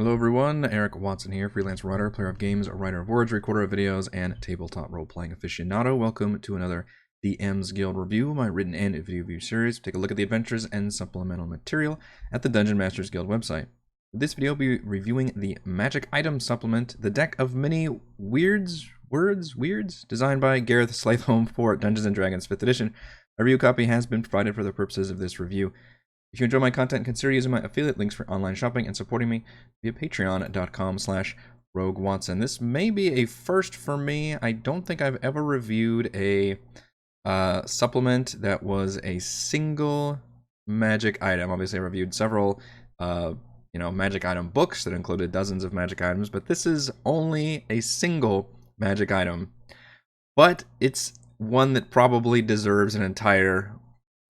Hello everyone, Eric Watson here, freelance writer, player of games, writer of words, recorder of videos, and tabletop role-playing aficionado. Welcome to another DM's Guild review, my written and video review series. Take a look at the adventures and supplemental material at the Dungeon Masters Guild website. For this video, I'll be reviewing the Magic Item Supplement, the deck of many Wyrds, designed by Gareth Sleightholme for Dungeons & Dragons 5th edition. A review copy has been provided for the purposes of this review. If you enjoy my content, consider using my affiliate links for online shopping and supporting me via patreon.com/roguewatson. This may be a first for me. I don't think I've ever reviewed a supplement that was a single magic item. Obviously, I reviewed several magic item books that included dozens of magic items, but this is only a single magic item. But it's one that probably deserves an entire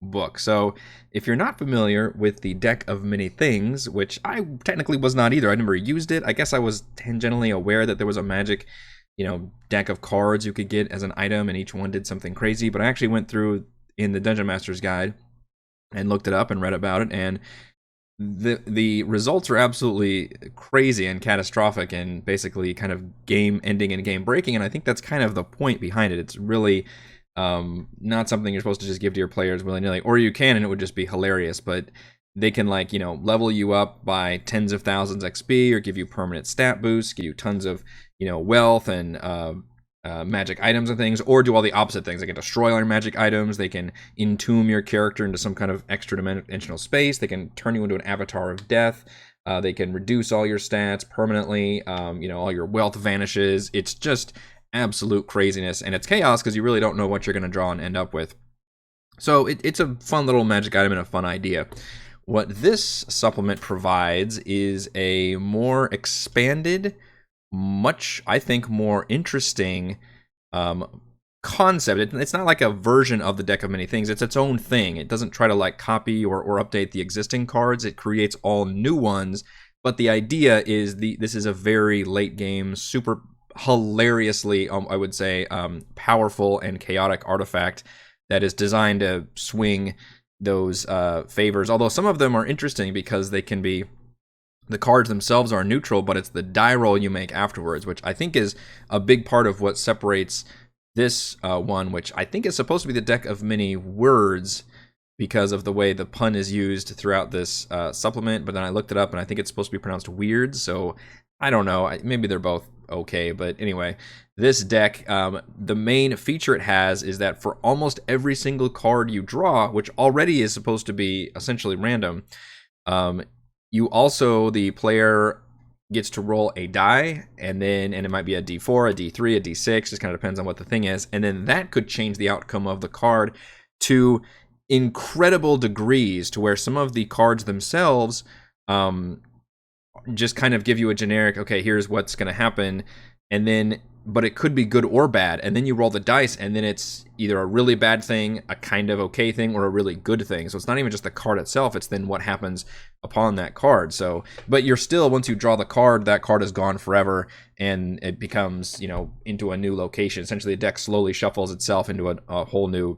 book. So if you're not familiar with the deck of many things, which I technically was not either, I never used it. I guess I was tangentially aware that there was a magic, deck of cards you could get as an item, and each one did something crazy. But I actually went through in the Dungeon Master's Guide and looked it up and read about it, and the results are absolutely crazy and catastrophic and basically kind of game ending and game breaking. And I think that's kind of the point behind it. It's really not something you're supposed to just give to your players willy-nilly, or you can and it would just be hilarious, but they can level you up by tens of thousands XP or give you permanent stat boosts, give you tons of wealth and magic items and things, or do all the opposite things. They can destroy all your magic items, they can entomb your character into some kind of extra dimensional space, they can turn you into an avatar of death, they can reduce all your stats permanently, all your wealth vanishes. It's just absolute craziness, and it's chaos because you really don't know what you're going to draw and end up with. So it's a fun little magic item and a fun idea. What this supplement provides is a more expanded, much, I think, more interesting concept. It's not like a version of the deck of many things. It's its own thing. It doesn't try to copy or update the existing cards. It creates all new ones. But the idea is this is a very late game, super hilariously, I would say, powerful and chaotic artifact that is designed to swing those favors. Although some of them are interesting because they can be, the cards themselves are neutral, but it's the die roll you make afterwards, which I think is a big part of what separates this one, which I think is supposed to be the deck of many words because of the way the pun is used throughout this supplement. But then I looked it up and I think it's supposed to be pronounced Wyrds, so I don't know, maybe they're both okay. But anyway, this deck, the main feature it has is that for almost every single card you draw, which already is supposed to be essentially random, you also, the player gets to roll a die, and it might be a D4, a D3, a D6, just kind of depends on what the thing is, and then that could change the outcome of the card to incredible degrees, to where some of the cards themselves just kind of give you a generic, okay, here's what's going to happen, but it could be good or bad, and then you roll the dice, and then it's either a really bad thing, a kind of okay thing, or a really good thing. So it's not even just the card itself, it's then what happens upon that card. So, but you're still, once you draw the card, that card is gone forever, and it becomes, into a new location. Essentially, the deck slowly shuffles itself into a whole new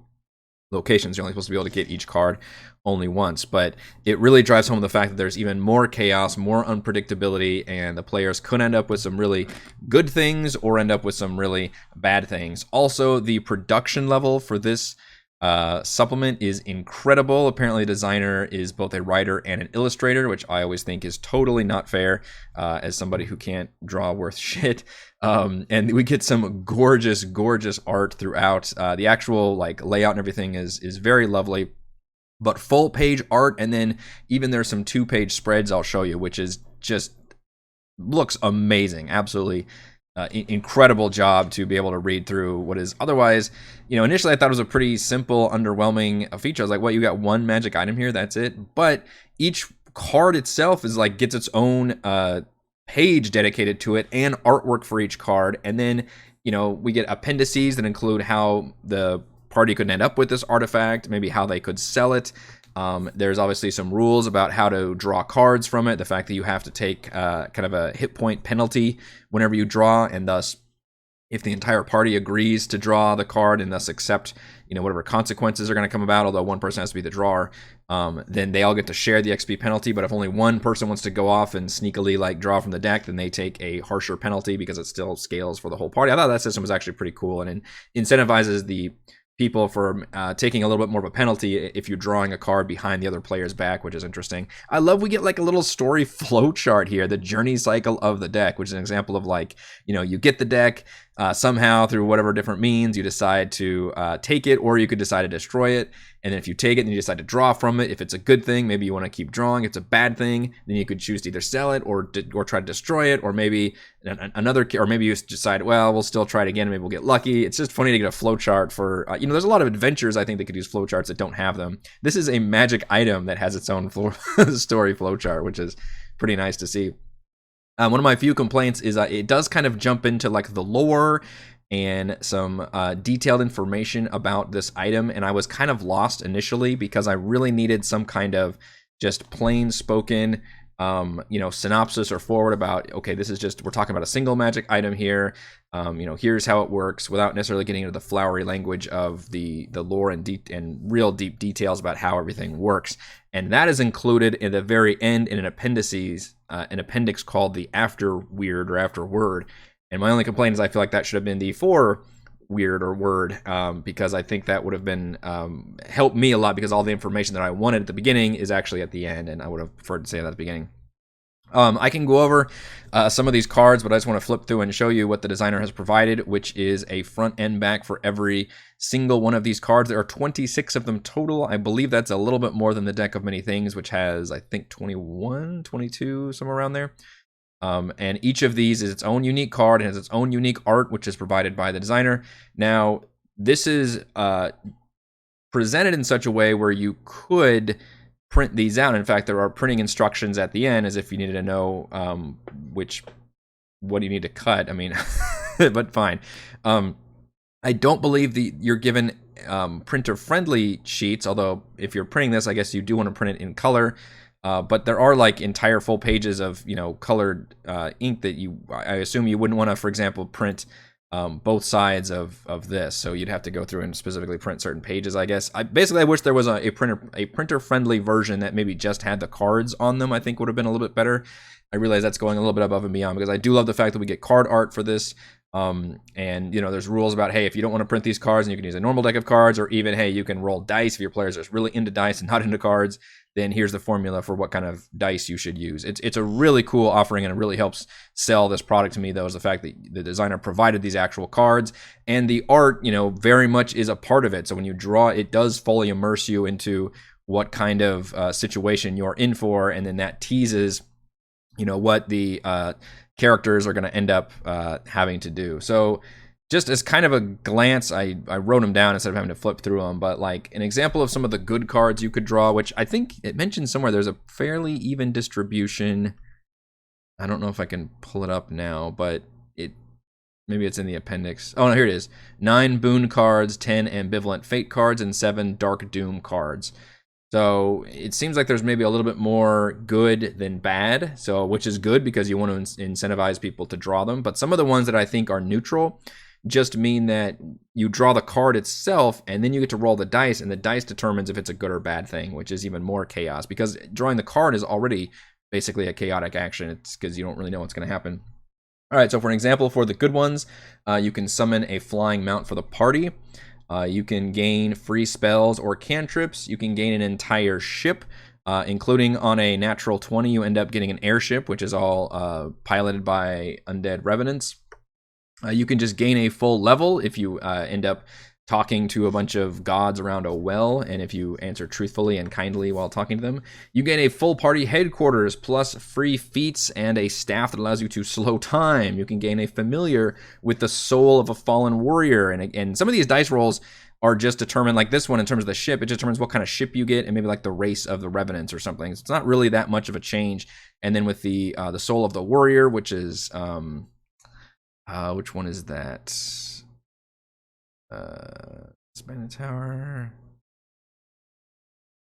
locations. You're only supposed to be able to get each card only once, but it really drives home the fact that there's even more chaos, more unpredictability, and the players could end up with some really good things or end up with some really bad things. Also, the production level for this supplement is incredible. Apparently, the designer is both a writer and an illustrator, which I always think is totally not fair as somebody who can't draw worth shit. And we get some gorgeous, gorgeous art throughout. The actual layout and everything is very lovely. But full page art, and then even there's some 2-page spreads I'll show you, which is just looks amazing. Absolutely incredible job to be able to read through what is otherwise, initially I thought it was a pretty simple, underwhelming feature. I was like, what, you got one magic item here, that's it? But each card itself is gets its own page dedicated to it and artwork for each card. And then, we get appendices that include how the party could end up with this artifact, maybe how they could sell it. There's obviously some rules about how to draw cards from it, the fact that you have to take kind of a hit point penalty whenever you draw, and thus if the entire party agrees to draw the card and thus accept whatever consequences are going to come about, although one person has to be the drawer, then they all get to share the XP penalty. But if only one person wants to go off and sneakily like draw from the deck, then they take a harsher penalty because it still scales for the whole party. I thought that system was actually pretty cool, and it incentivizes the people for taking a little bit more of a penalty if you're drawing a card behind the other player's back, which is interesting. I love we get like a little story flow chart here, the journey cycle of the deck, which is an example of like, you get the deck somehow through whatever different means, you decide to take it, or you could decide to destroy it. And then if you take it and you decide to draw from it, if it's a good thing, maybe you want to keep drawing. If it's a bad thing, then you could choose to either sell it or try to destroy it, or maybe or maybe you decide, well, we'll still try it again, maybe we'll get lucky. It's just funny to get a flowchart for, there's a lot of adventures I think that could use flowcharts that don't have them. This is a magic item that has its own story flowchart, which is pretty nice to see. One of my few complaints is it does kind of jump into like the lore and some detailed information about this item, and I was kind of lost initially because I really needed some kind of just plain spoken synopsis or forward about, okay, this is just, we're talking about a single magic item here, here's how it works, without necessarily getting into the flowery language of the lore and real deep details about how everything works. And that is included in the very end in an appendix called the After Weird or After Word. And my only complaint is I feel like that should have been the For Weird or Word, because I think that would have been helped me a lot, because all the information that I wanted at the beginning is actually at the end, and I would have preferred to say that at the beginning. I can go over some of these cards, but I just want to flip through and show you what the designer has provided, which is a front and back for every single one of these cards. There are 26 of them total. I believe that's a little bit more than the Deck of Many Things, which has, I think, 21, 22, somewhere around there. And each of these is its own unique card and has its own unique art, which is provided by the designer. Now, this is presented in such a way where you could print these out. In fact, there are printing instructions at the end, as if you needed to know what do you need to cut. I mean, but fine. I don't believe you're given printer-friendly sheets, although if you're printing this, I guess you do want to print it in color. But there are like entire full pages of colored ink that I assume you wouldn't want to, for example, print both sides of this. So you'd have to go through and specifically print certain pages, I guess. I wish there was a printer-friendly version that maybe just had the cards on them. I think would have been a little bit better. I realize that's going a little bit above and beyond, because I do love the fact that we get card art for this. And there's rules about, hey, if you don't want to print these cards, and you can use a normal deck of cards, or even, hey, you can roll dice if your players are really into dice and not into cards. Then here's the formula for what kind of dice you should use. It's a really cool offering, and it really helps sell this product to me, though, is the fact that the designer provided these actual cards, and the art, very much is a part of it. So when you draw, it does fully immerse you into what kind of situation you're in for, and then that teases, what the characters are going to end up having to do. So just as kind of a glance, I wrote them down instead of having to flip through them, but like an example of some of the good cards you could draw, which I think it mentioned somewhere, there's a fairly even distribution. I don't know if I can pull it up now, but maybe it's in the appendix. Oh no, here it is. 9 boon cards, 10 ambivalent fate cards, and 7 dark doom cards. So it seems like there's maybe a little bit more good than bad, so which is good because you want to incentivize people to draw them. But some of the ones that I think are neutral just mean that you draw the card itself, and then you get to roll the dice, and the dice determines if it's a good or bad thing, which is even more chaos, because drawing the card is already basically a chaotic action. It's because you don't really know what's going to happen. All right, so for an example, for the good ones, you can summon a flying mount for the party. You can gain free spells or cantrips. You can gain an entire ship, including on a natural 20, you end up getting an airship, which is all piloted by undead revenants. You can just gain a full level if you end up talking to a bunch of gods around a well, and if you answer truthfully and kindly while talking to them. You gain a full party headquarters, plus free feats and a staff that allows you to slow time. You can gain a familiar with the soul of a fallen warrior, and some of these dice rolls are just determined, like this one in terms of the ship, it just determines what kind of ship you get, and maybe like the race of the revenants or something. It's not really that much of a change. And then with the soul of the warrior, which is which one is that? Span Tower.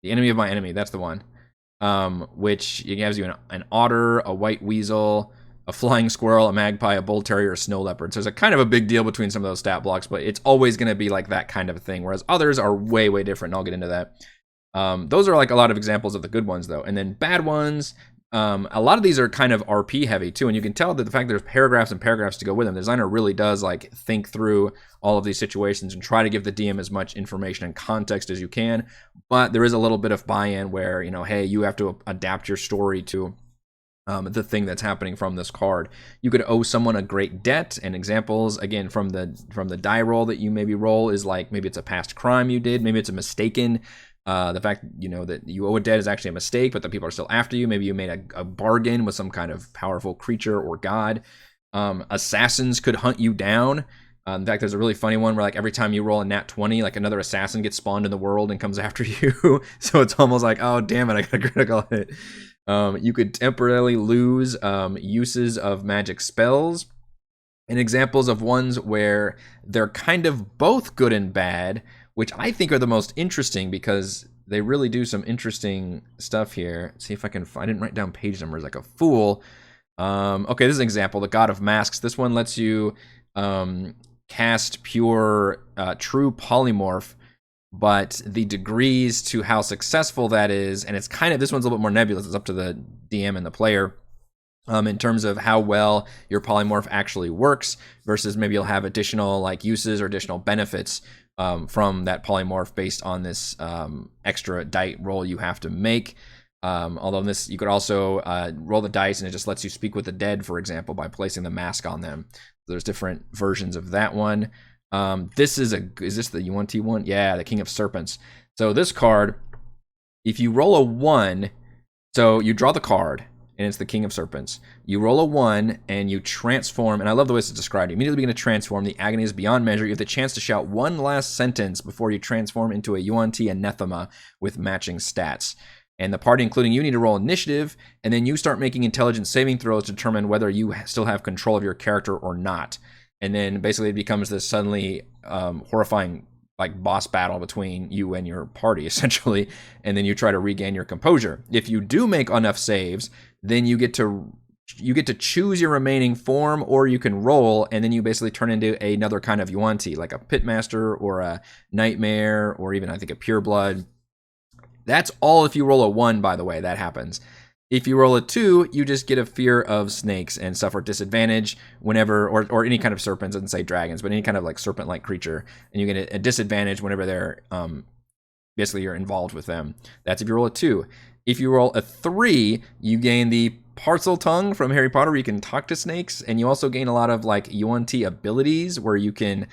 The enemy of my enemy, that's the one. Which gives you an otter, a white weasel, a flying squirrel, a magpie, a bull terrier, a snow leopard. So there's a kind of a big deal between some of those stat blocks, but it's always going to be like that kind of a thing, whereas others are way, way different, and I'll get into that. Those are like a lot of examples of the good ones, though. And then bad ones, a lot of these are kind of RP heavy, too, and you can tell that the fact that there's paragraphs and paragraphs to go with them, the designer really does like think through all of these situations and try to give the DM as much information and context as you can, but there is a little bit of buy-in where, you know, hey, you have to adapt your story to the thing that's happening from this card. You could owe someone a great debt, and examples again from the die roll that you maybe roll is like maybe it's a past crime you did, maybe it's a mistaken. The fact, you know, that you owe a debt is actually a mistake, but the people are still after you. Maybe you made a bargain with some kind of powerful creature or god. Assassins could hunt you down. In fact, there's a really funny one where like every time you roll a nat 20, like another assassin gets spawned in the world and comes after you. So it's almost like, oh damn it, I got a critical hit. You could temporarily lose uses of magic spells. And examples of ones where they're kind of both good and bad, which I think are the most interesting because they really do some interesting stuff here. Let's see if I can find, I didn't write down page numbers like a fool. Okay, this is an example, the God of Masks. This one lets you cast pure true polymorph, but the degrees to how successful that is, and it's kind of, this one's a little bit more nebulous, it's up to the DM and the player in terms of how well your polymorph actually works, versus maybe you'll have additional like uses or additional benefits from that polymorph based on this extra die roll you have to make. Although in this, you could also roll the dice and it just lets you speak with the dead, for example, by placing the mask on them. There's different versions of that one. Is this the UNT one? Yeah, the King of Serpents. So this card, if you roll a 1, so you draw the card, and it's the King of Serpents. You roll a 1, and you transform, and I love the way this is described. You immediately begin to transform. The agony is beyond measure. You have the chance to shout one last sentence before you transform into a UNT anathema with matching stats. And the party, including you, need to roll initiative, and then you start making intelligence saving throws to determine whether you still have control of your character or not. And then basically it becomes this suddenly horrifying like boss battle between you and your party, essentially. And then you try to regain your composure. If you do make enough saves, then you get to choose your remaining form, or you can roll, and then you basically turn into another kind of Yuan-Ti, like a Pitmaster or a Nightmare, or even I think a Pureblood. That's all if you roll a 1, by the way, that happens. If you roll a 2, you just get a fear of snakes and suffer disadvantage whenever, or any kind of serpents, doesn't say dragons, but any kind of like serpent-like creature, and you get a disadvantage whenever they're, basically you're involved with them. That's if you roll a 2. If you roll a 3, you gain the Parcel Tongue from Harry Potter, where you can talk to snakes, and you also gain a lot of like Yuan-Ti abilities, where you can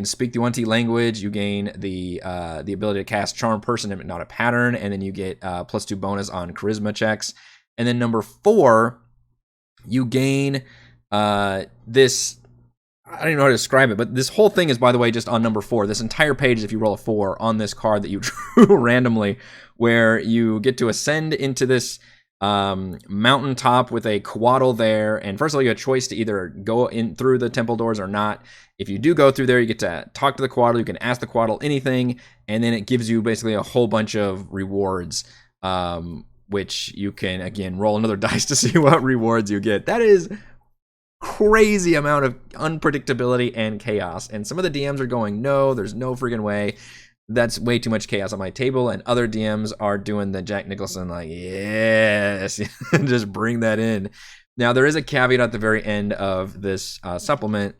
speak the Yuan-Ti language. You gain the ability to cast Charm Person, but not a pattern, and then you get +2 bonus on Charisma checks. And then number 4, you gain this. I don't even know how to describe it, but this whole thing is, by the way, just on number 4. This entire page is if you roll a 4 on this card that you drew randomly, where you get to ascend into this mountaintop with a quaddle there, and first of all you have a choice to either go in through the temple doors or not. If you do go through there, you get to talk to the quaddle, you can ask the quaddle anything, and then it gives you basically a whole bunch of rewards, which you can again roll another dice to see what rewards you get. That is crazy amount of unpredictability and chaos, and some of the DMs are going, no, there's no freaking way. That's way too much chaos on my table, and other DMs are doing the Jack Nicholson, like, yes, just bring that in. Now, there is a caveat at the very end of this supplement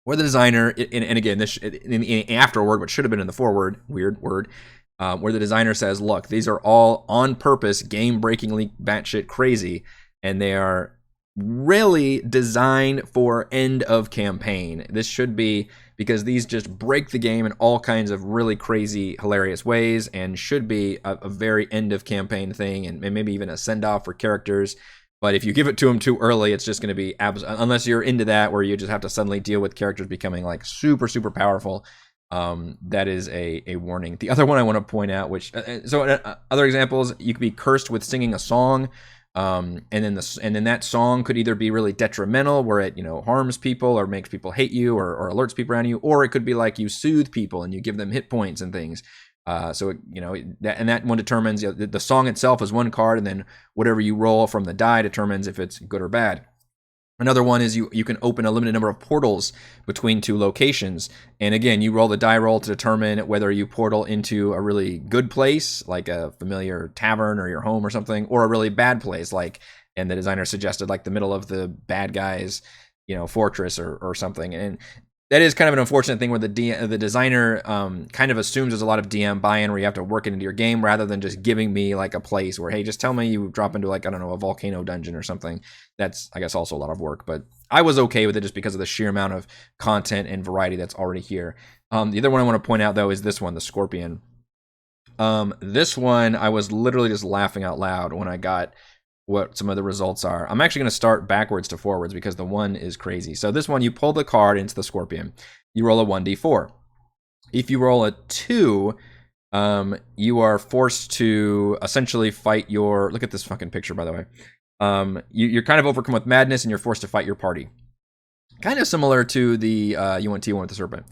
where the designer, and again, this in the afterword, which should have been in the foreword, weird word, where the designer says, look, these are all on purpose, game-breakingly batshit crazy, and they are really designed for end of campaign. This should be, because these just break the game in all kinds of really crazy, hilarious ways, and should be a very end of campaign thing, and maybe even a send off for characters. But if you give it to them too early, it's just going to be unless you're into that, where you just have to suddenly deal with characters becoming like super, super powerful. That is a warning. The other one I want to point out, which other examples, you could be cursed with singing a song. And then that song could either be really detrimental, where it harms people or makes people hate you, or alerts people around you, or it could be like you soothe people and you give them hit points and things. So that one determines, the song itself is one card, and then whatever you roll from the die determines if it's good or bad. Another one is you can open a limited number of portals between two locations. And again, you roll the die roll to determine whether you portal into a really good place, like a familiar tavern or your home or something, or a really bad place, like, and the designer suggested, like the middle of the bad guys, fortress or something. And that is kind of an unfortunate thing where the designer kind of assumes there's a lot of DM buy-in where you have to work it into your game rather than just giving me like a place where, hey, just tell me you drop into, like, I don't know, a volcano dungeon or something. That's, I guess, also a lot of work, but I was okay with it just because of the sheer amount of content and variety that's already here. The other one I want to point out, though, is this one, the Scorpion. This one, I was literally just laughing out loud when I got what some of the results are. I'm actually going to start backwards to forwards because the one is crazy. So this one, you pull the card into the Scorpion. You roll a 1d4. If you roll a 2, you are forced to essentially fight your... Look at this fucking picture, by the way. You're kind of overcome with madness, and you're forced to fight your party. Kind of similar to the UNT one with the Serpent.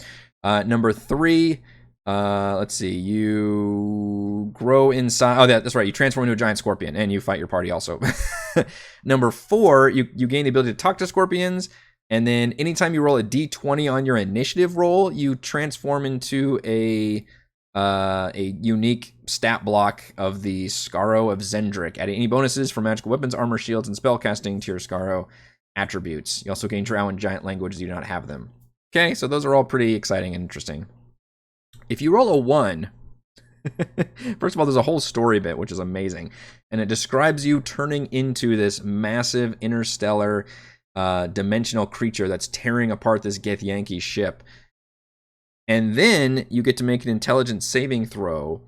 Number 3... let's see, you grow inside. Oh, that's right. You transform into a giant scorpion and you fight your party also. Number 4, you gain the ability to talk to scorpions. And then anytime you roll a d20 on your initiative roll, you transform into a unique stat block of the Scaro of Zendrick. Adding any bonuses for magical weapons, armor, shields, and spellcasting to your Scaro attributes. You also gain Drow and Giant languages. You do not have them. Okay, so those are all pretty exciting and interesting. If you roll a 1, first of all, there's a whole story bit, which is amazing. And it describes you turning into this massive interstellar dimensional creature that's tearing apart this Githyanki ship. And then you get to make an intelligence saving throw.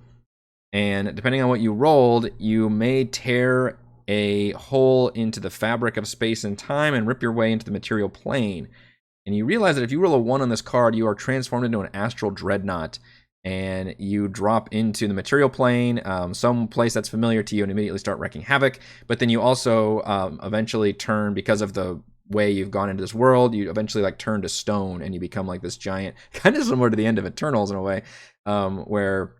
And depending on what you rolled, you may tear a hole into the fabric of space and time and rip your way into the material plane. And you realize that if you roll a 1 on this card, you are transformed into an astral dreadnought, and you drop into the material plane, some place that's familiar to you, and immediately start wreaking havoc. But then you also eventually turn, because of the way you've gone into this world, you eventually like turn to stone, and you become like this giant, kind of similar to the end of Eternals in a way, where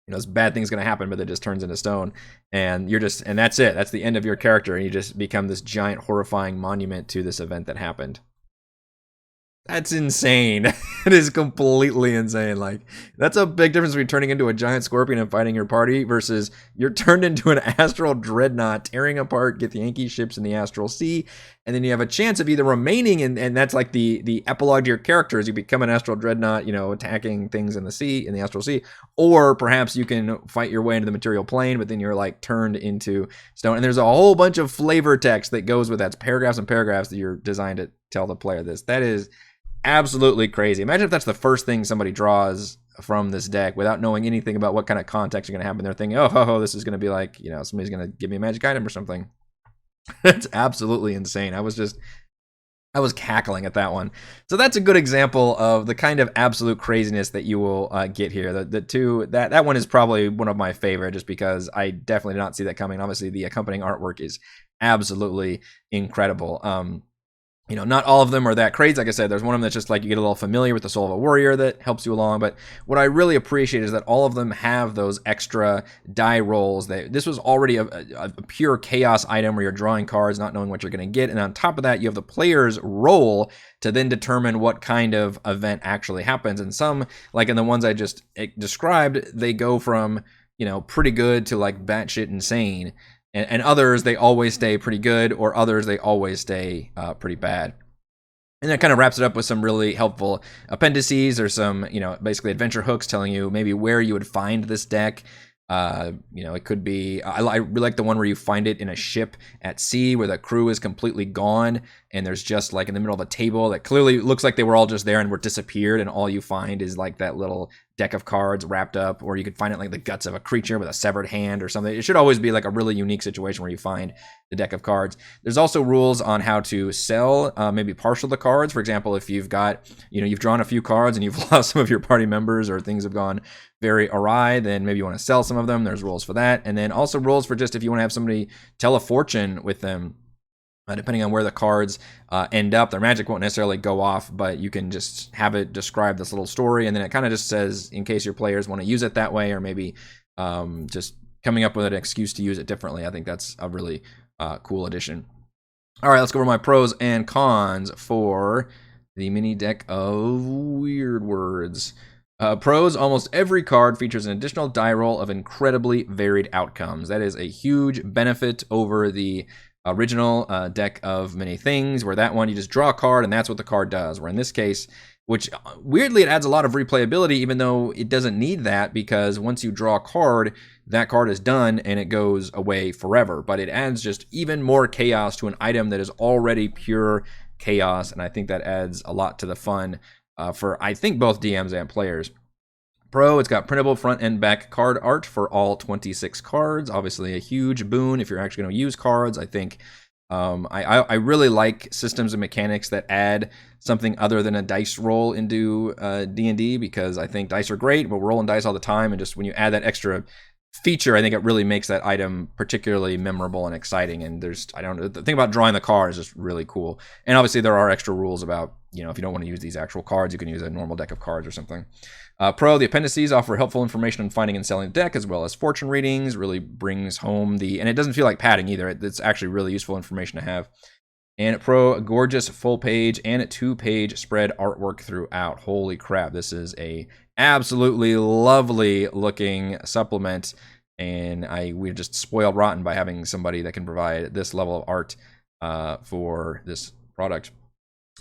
this bad thing's going to happen, but it just turns into stone, and and that's it. That's the end of your character, and you just become this giant, horrifying monument to this event that happened. That's insane. It is completely insane. Like, that's a big difference between turning into a giant scorpion and fighting your party versus you're turned into an astral dreadnought, tearing apart Githyanki ships in the astral sea, and then you have a chance of either remaining, and that's like the epilogue to your character as you become an astral dreadnought, attacking things in the sea, in the astral sea, or perhaps you can fight your way into the material plane, but then you're like turned into stone. And there's a whole bunch of flavor text that goes with that. It's paragraphs and paragraphs that you're designed to tell the player this. That is absolutely crazy. Imagine if that's the first thing somebody draws from this deck without knowing anything about what kind of context are going to happen. They're thinking, oh, this is going to be like, somebody's going to give me a magic item or something. It's absolutely insane. I was cackling at that one. So that's a good example of the kind of absolute craziness that you will get here. That one is probably one of my favorite, just because I definitely did not see that coming. Obviously, the accompanying artwork is absolutely incredible. Not all of them are that crazy. Like I said, there's one of them that's just like you get a little familiar with the Soul of a Warrior that helps you along. But what I really appreciate is that all of them have those extra die rolls. This was already a pure chaos item where you're drawing cards, not knowing what you're going to get. And on top of that, you have the player's roll to then determine what kind of event actually happens. And some, like in the ones I just described, they go from, pretty good to like batshit insane. And others, they always stay pretty good, or others, they always stay pretty bad. And that kind of wraps it up with some really helpful appendices, or some, basically adventure hooks telling you maybe where you would find this deck. It could be, I really like the one where you find it in a ship at sea where the crew is completely gone, and there's just like in the middle of a table that clearly looks like they were all just there and were disappeared, and all you find is like that little deck of cards wrapped up. Or you could find it like the guts of a creature with a severed hand or something. It should always be like a really unique situation where you find the deck of cards. There's also rules on how to sell, maybe partial the cards. For example, if you've got, you've drawn a few cards and you've lost some of your party members, or things have gone very awry, then maybe you want to sell some of them. There's rules for that. And then also rules for just if you want to have somebody tell a fortune with them. Depending on where the cards end up, their magic won't necessarily go off, but you can just have it describe this little story, and then it kind of just says in case your players want to use it that way, or maybe just coming up with an excuse to use it differently. I think that's a really cool addition. All right, let's go over my pros and cons for the mini deck of Wyrds. Pros, almost every card features an additional die roll of incredibly varied outcomes. That is a huge benefit over the original deck of many things, where that one you just draw a card and that's what the card does. Where in this case, which weirdly it adds a lot of replayability, even though it doesn't need that, because once you draw a card, that card is done and it goes away forever. But it adds just even more chaos to an item that is already pure chaos, and I think that adds a lot to the fun for, I think, both DMs and players. Pro, it's got printable front and back card art for all 26 cards. Obviously a huge boon if you're actually going to use cards. I think I really like systems and mechanics that add something other than a dice roll into D&D, because I think dice are great, but we're rolling dice all the time, and just when you add that extra feature, I think it really makes that item particularly memorable and exciting. And there's, I don't know, the thing about drawing the card is just really cool. And obviously there are extra rules about, you know, if you don't want to use these actual cards, you can use a normal deck of cards or something. Pro, the appendices offer helpful information on finding and selling the deck, as well as fortune readings. Really brings home the, and it doesn't feel like padding either. It's actually really useful information to have. And pro, a gorgeous full page and a 2-page spread artwork throughout. Holy crap, this is a absolutely lovely looking supplement, and we're just spoiled rotten by having somebody that can provide this level of art for this product.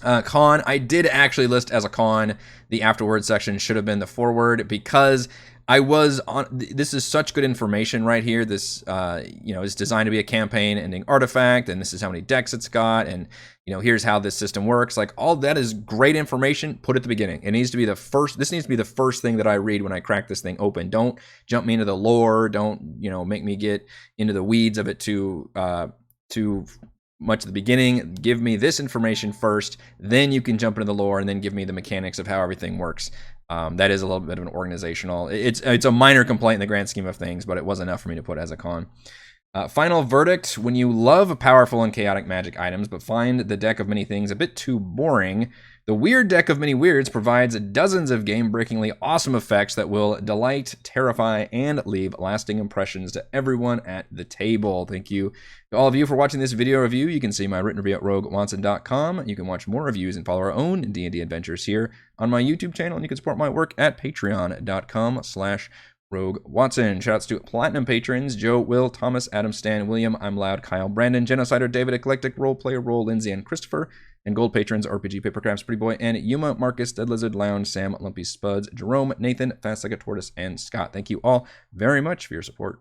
Con, I did actually list as a con, the afterward section should have been the forward, because I was on, this is such good information right here. This, you know, is designed to be a campaign ending artifact, and this is how many decks it's got, and, you know, here's how this system works. Like, all that is great information. Put at the beginning. It needs to be the first, this needs to be the first thing that I read when I crack this thing open. Don't jump me into the lore. Don't, you know, make me get into the weeds of it too much at the beginning. Give me this information first, then you can jump into the lore, and then give me the mechanics of how everything works. That is a little bit of an organizational, it's a minor complaint in the grand scheme of things, but it was enough for me to put as a con. Final verdict, when you love powerful and chaotic magic items but find the deck of many things a bit too boring, the Weird deck of many Wyrds provides dozens of game-breakingly awesome effects that will delight, terrify, and leave lasting impressions to everyone at the table. Thank you to all of you for watching this video review. You can see my written review at roguewatson.com. You can watch more reviews and follow our own D&D adventures here on my YouTube channel, and you can support my work at patreon.com/RogueWatson. Shoutouts to Platinum patrons: Joe, Will, Thomas, Adam, Stan, William, I'm Loud, Kyle, Brandon, Genocider, David, Eclectic, Roleplayer, Roll, Lindsay, and Christopher. And gold patrons: RPG, Papercrafts, Pretty Boy, and Yuma, Marcus, Dead Lizard, Lounge, Sam, Lumpy Spuds, Jerome, Nathan, Fast Like a Tortoise, and Scott. Thank you all very much for your support.